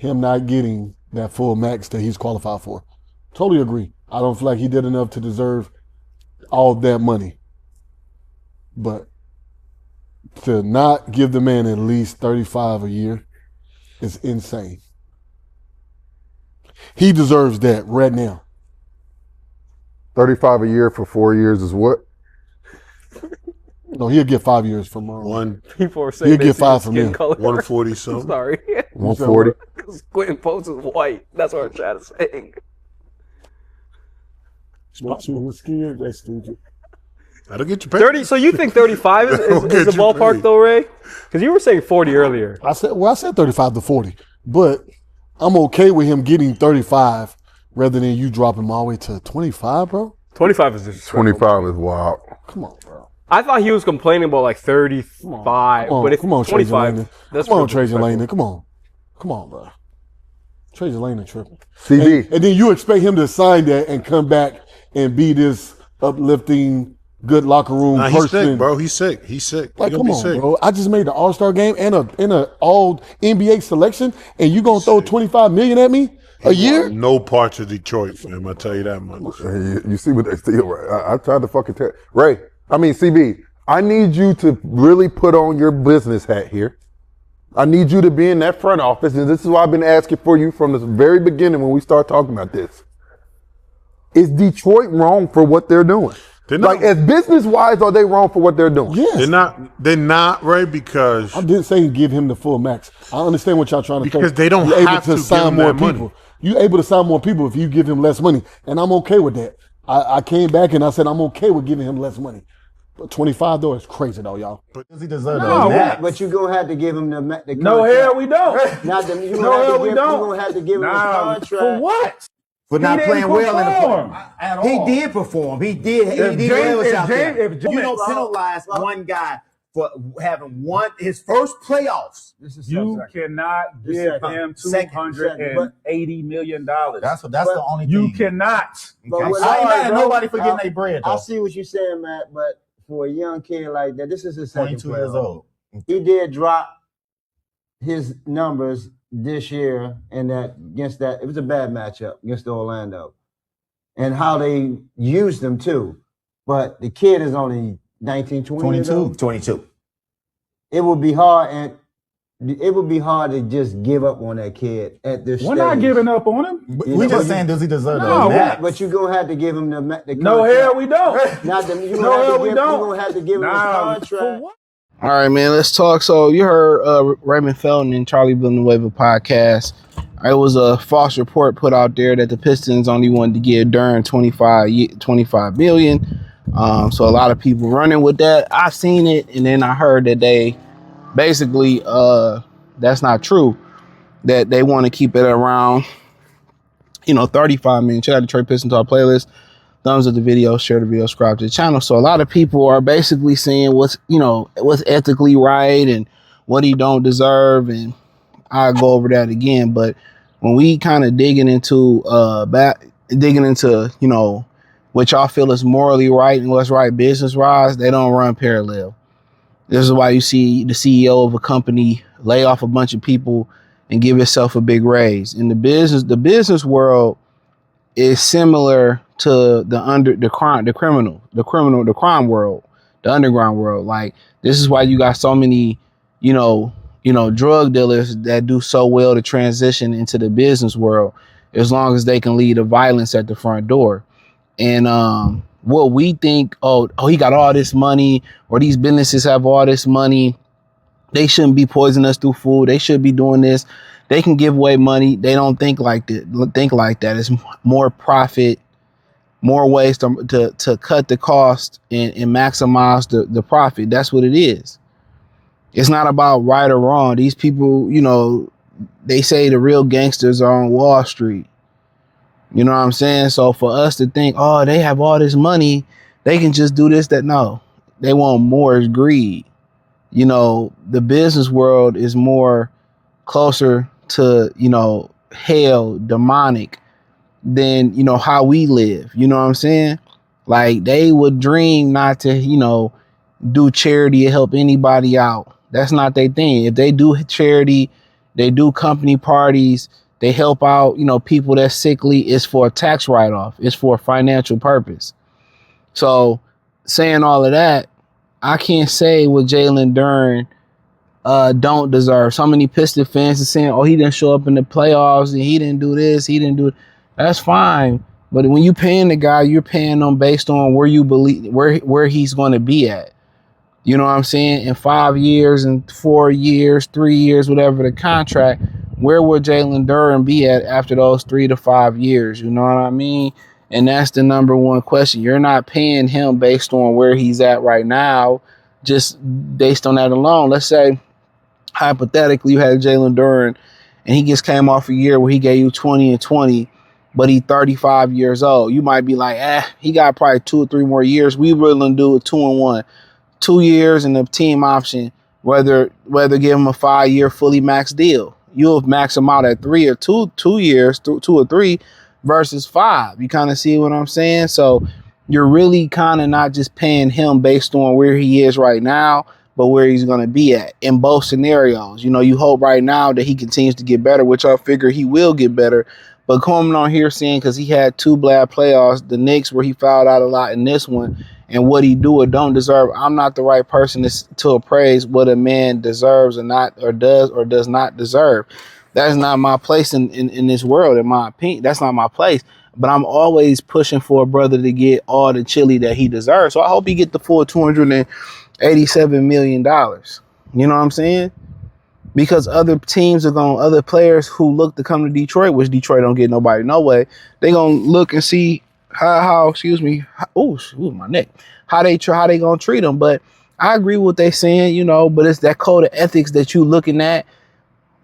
him not getting that full max that he's qualified for. Totally agree. I don't feel like he did enough to deserve all that money. But to not give the man at least 35 a year is insane. He deserves that right now. 35 a year for 4 years is what? No, he'll get 5 years from one. People are saying he'll get 5 from him. 140 so. Sorry. 140. Because Quentin Post is white. That's what I'm trying to say. That's stupid. That'll get you paid. 30. So you think 35 is the ballpark though, Ray? Because you were saying 40 earlier. I said 35 to 40, but I'm okay with him getting 35 rather than you dropping him all the way to 25, bro. 25 is disrespectful. 25 is wild. Come on, bro. I thought he was complaining about like 35, but it's 25. That's come on, Trajan Lane. Come on, bro. Trajan Lane tripping. CB. And then you expect him to sign that and come back and be this uplifting, good locker room person. He's sick, bro. He's sick. Like, come on, bro. I just made the All-Star game and a all NBA selection, and you gonna throw $25 million at me a year? No parts of Detroit, fam. I tell you that much. You see what they steal, right? I tried to fucking tell CB, I need you to really put on your business hat here. I need you to be in that front office, and this is why I've been asking for you from the very beginning when we start talking about this. Is Detroit wrong for what they're doing? Like, as business-wise, are they wrong for what they're doing? Yes. They're not, right? Because I didn't say give him the full max. I understand what y'all trying to say. Because they don't You're have able to sign give him more that people. money. You're able to sign more people if you give him less money, and I'm okay with that. I came back and I said I'm okay with giving him less money. But $25 though is crazy though, y'all. Does he deserve that? But you're going to have to give him the contract. No, hell we don't. Not the, you're No, we don't. going to have to give him the contract. For what? For not playing well in the He did perform. He did well out there. You don't penalize one guy for having his first playoffs. You cannot give him $280 million. That's the only thing. You cannot. But I ain't mad at nobody for getting their bread, though. I see what you're saying, Matt, but for a young kid like that, this is his second 22 years old. He did drop his numbers this year and against that. It was a bad matchup against Orlando. And how they used him too. But the kid is only 19, 20 years old. 22. It would be hard to just give up on that kid at this stage. We're not giving up on him. We just saying, does he deserve No, that? but you're going to have to give him the contract. No, hell we don't. You're going to have to give him the contract. All right, man, let's talk. So you heard Raymond Felton and Charlie Villanueva podcast. It was a false report put out there that the Pistons only wanted to give Duren $25 million. So a lot of people running with that. I seen it, and then I heard that they basically that's not true. That they want to keep it around, 35 million. Check out the Detroit Pistons Talk playlist. Thumbs up the video, share the video, subscribe to the channel. So a lot of people are basically saying what's ethically right and what he don't deserve, and I'll go over that again. But when we kind of digging into what y'all feel is morally right and what's right business-wise, they don't run parallel. This is why you see the CEO of a company lay off a bunch of people and give itself a big raise. In the business world is similar to the crime world, the underground world. Like, this is why you got so many, drug dealers that do so well to transition into the business world, as long as they can lead the violence at the front door. And what we think, he got all this money, or these businesses have all this money, they shouldn't be poisoning us through food. They should be doing this. They can give away money. They don't think like that. It's more profit, more ways to cut the cost and maximize the profit. That's what it is. It's not about right or wrong. These people, they say the real gangsters are on Wall Street. You know what I'm saying? So for us to think, they have all this money, they can just do this, that, no. They want more. Is greed. The business world is more closer to, hell, demonic, than, how we live. You know what I'm saying? Like, they would dream not to, do charity or help anybody out. That's not their thing. If they do charity They do company parties. They help out, people that's sickly. It's for a tax write-off. It's for a financial purpose. So saying all of that, I can't say what Jalen Duren don't deserve. So many Pistons fans are saying, oh, he didn't show up in the playoffs and he didn't do this, he didn't do it. That's fine. But when you paying the guy, you're paying him based on where you believe where he's going to be at. You know what I'm saying? In 5 years, and 4 years, 3 years, whatever the contract, where would Jalen Duren be at after those 3 to 5 years? You know what I mean? And that's the number one question. You're not paying him based on where he's at right now, just based on that alone. Let's say, hypothetically, you had Jalen Duren and he just came off a year where he gave you 20 and 20, but he's 35 years old. You might be like, he got probably 2 or 3 more years. We willing to do a 2-and-1. 2 years and the team option, whether give him a 5-year fully maxed deal. You'll max him out at 3 or 2 years, 2 or 3 versus 5. You kind of see what I'm saying? So you're really kind of not just paying him based on where he is right now, but where he's going to be at in both scenarios. You hope right now that he continues to get better, which I figure he will get better. But coming on here saying, because he had 2 bad playoffs, the Knicks where he fouled out a lot in this one, and what he do or don't deserve, I'm not the right person to appraise what a man deserves or does not deserve. That's not my place in this world, in my opinion. That's not my place. But I'm always pushing for a brother to get all the chili that he deserves. So I hope he get the full $287 million. You know what I'm saying? Because other players who look to come to Detroit, which Detroit don't get nobody no way, they gonna look and see how my neck, how they gonna treat them. But I agree with what they saying, but it's that code of ethics that you looking at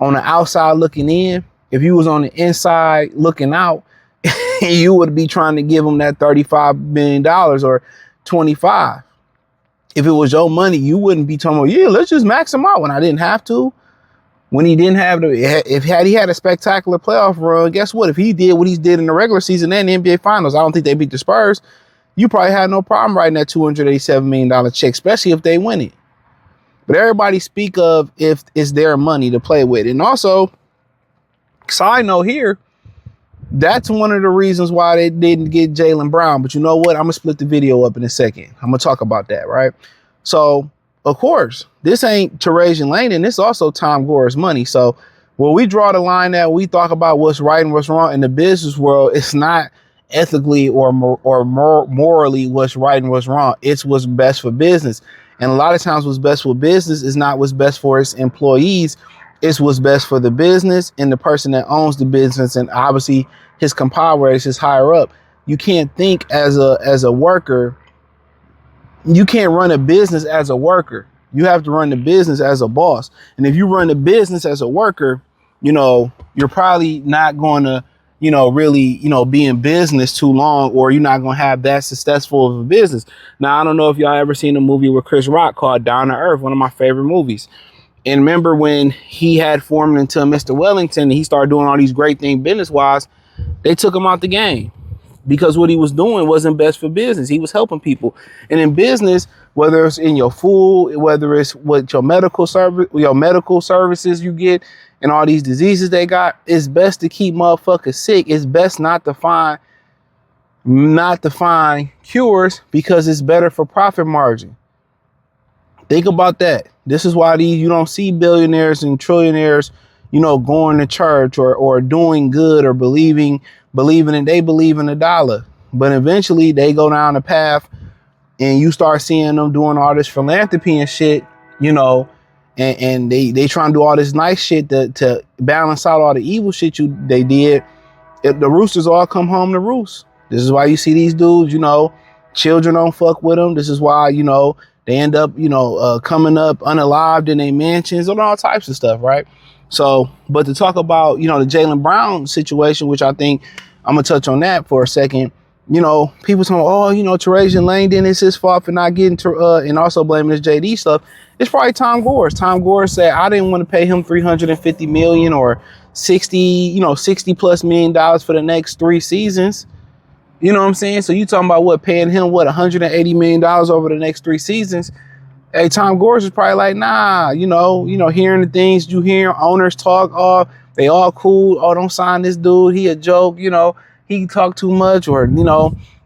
on the outside looking in. If you was on the inside looking out, you would be trying to give them that $35 million or 25. If it was your money, you wouldn't be talking about, let's just max him out when I didn't have to. When he didn't have he had a spectacular playoff run, guess what? If he did what he did in the regular season and the NBA Finals, I don't think they beat the Spurs. You probably had no problem writing that $287 million check, especially if they win it. But everybody speak of if it's their money to play with. And also, side note here, that's one of the reasons why they didn't get Jaylen Brown. But you know what? I'm going to split the video up in a second. I'm going to talk about that, right? So, of course, this ain't Therese Lane, and this also Tom Gore's money. So when we draw the line that we talk about what's right and what's wrong in the business world, it's not ethically or morally what's right and what's wrong. It's what's best for business. And a lot of times what's best for business is not what's best for its employees. It's what's best for the business and the person that owns the business, and obviously his comparator is higher up. You can't think as a worker. You can't run a business as a worker. You have to run the business as a boss. And if you run the business as a worker, you're probably not going to, really, be in business too long, or you're not going to have that successful of a business. Now, I don't know if y'all ever seen a movie with Chris Rock called Down to Earth, one of my favorite movies. And remember when he had formed into Mr. Wellington and he started doing all these great things business-wise, they took him out the game. Because what he was doing wasn't best for business. He was helping people. And in business, whether it's in your food, whether it's what your medical services you get and all these diseases they got, it's best to keep motherfuckers sick. It's best not to find cures because it's better for profit margin. Think about that. This is why you don't see billionaires and trillionaires, going to church or doing good or believing and they believe in the dollar. But eventually they go down the path and you start seeing them doing all this philanthropy and shit, and they try and do all this nice shit to balance out all the evil shit they did. The roosters all come home to roost. This is why you see these dudes, children don't fuck with them. This is why, they end up, coming up unalived in their mansions and all types of stuff, right? So, but to talk about, the Jaylen Brown situation, which I think I'm going to touch on that for a second. People saying, Therese Lane, then it's his fault for not getting and also blaming this JD stuff. It's probably Tom Gore's. Tom Gore said, I didn't want to pay him $350 million or 60 plus million dollars for the next 3 seasons. You know what I'm saying? So you talking about paying him $180 million over the next 3 seasons. Hey, Tom Gores is probably like, nah, hearing the things you hear owners talk, oh, they all cool. Oh, don't sign this dude. He a joke. He talk too much, or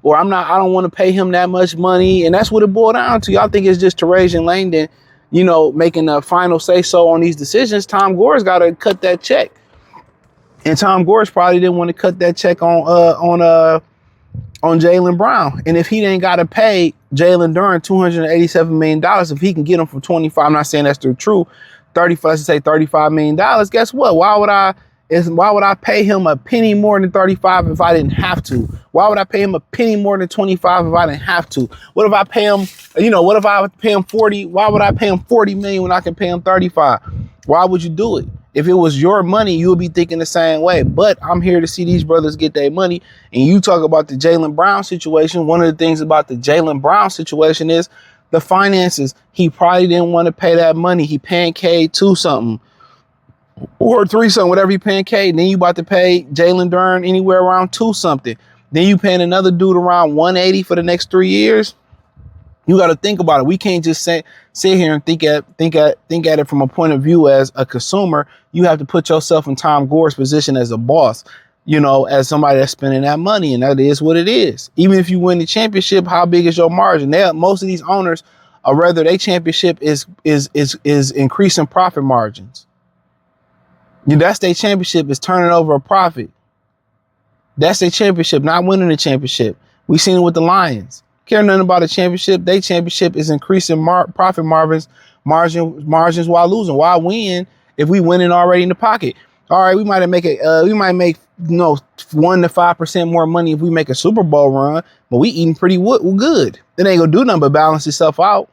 or I don't want to pay him that much money. And that's what it boiled down to. Y'all think it's just Terajan Langdon, making a final say so on these decisions. Tom Gores got to cut that check. And Tom Gores probably didn't want to cut that check on Jaylen Brown. And if he didn't got to pay Jalen Duren $287 million, if he can get him for 25, I'm not saying that's the truth, 35, let's say $35 million, guess what? Why would I pay him a penny more than 35 if I didn't have to? Why would I pay him a penny more than 25 if I didn't have to? What if I pay him, what if I pay him 40? Why would I pay him 40 million when I can pay him 35? Why would you do it? If it was your money, you would be thinking the same way. But I'm here to see these brothers get their money. And you talk about the Jaylen Brown situation. One of the things about the Jaylen Brown situation is the finances. He probably didn't want to pay that money. He pancaked 2 something or 3 something, whatever he pancaked. Then you about to pay Jalen Duren anywhere around 2 something. Then you paying another dude around 180 for the next 3 years. You got to think about it. We can't just sit here and think at it from a point of view as a consumer. You have to put yourself in Tom Gore's position as a boss, as somebody that's spending that money, and that is what it is. Even if you win the championship, how big is your margin? Most of these owners, or rather, their championship is increasing profit margins. That's their championship, is turning over a profit. That's their championship, not winning the championship. We seen it with the Lions. Care nothing about a championship. Their championship is increasing profit margins while losing. Why win if we winning already in the pocket? All right, we might make 1 to 5% more money if we make a Super Bowl run, but we eating pretty good. It ain't gonna do nothing but balance itself out.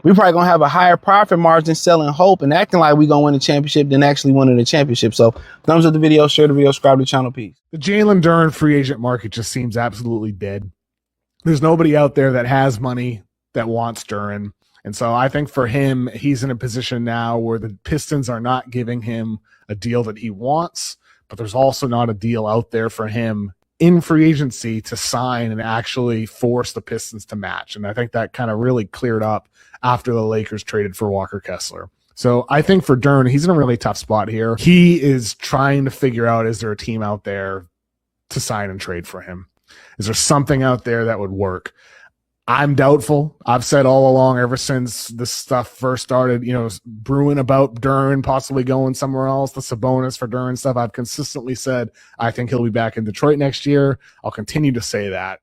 We probably gonna have a higher profit margin selling hope and acting like we gonna win the championship than actually winning the championship. So thumbs up the video, share the video, subscribe to the channel. Peace. The Jalen Duren free agent market just seems absolutely dead. There's nobody out there that has money that wants Duren. And so I think for him, he's in a position now where the Pistons are not giving him a deal that he wants, but there's also not a deal out there for him in free agency to sign and actually force the Pistons to match. And I think that kind of really cleared up after the Lakers traded for Walker Kessler. So I think for Duren, he's in a really tough spot here. He is trying to figure out, is there a team out there to sign and trade for him? Is there something out there that would work? I'm doubtful. I've said all along, ever since this stuff first started, brewing about Duren possibly going somewhere else, the Sabonis for Duren stuff, I've consistently said I think he'll be back in Detroit next year. I'll continue to say that.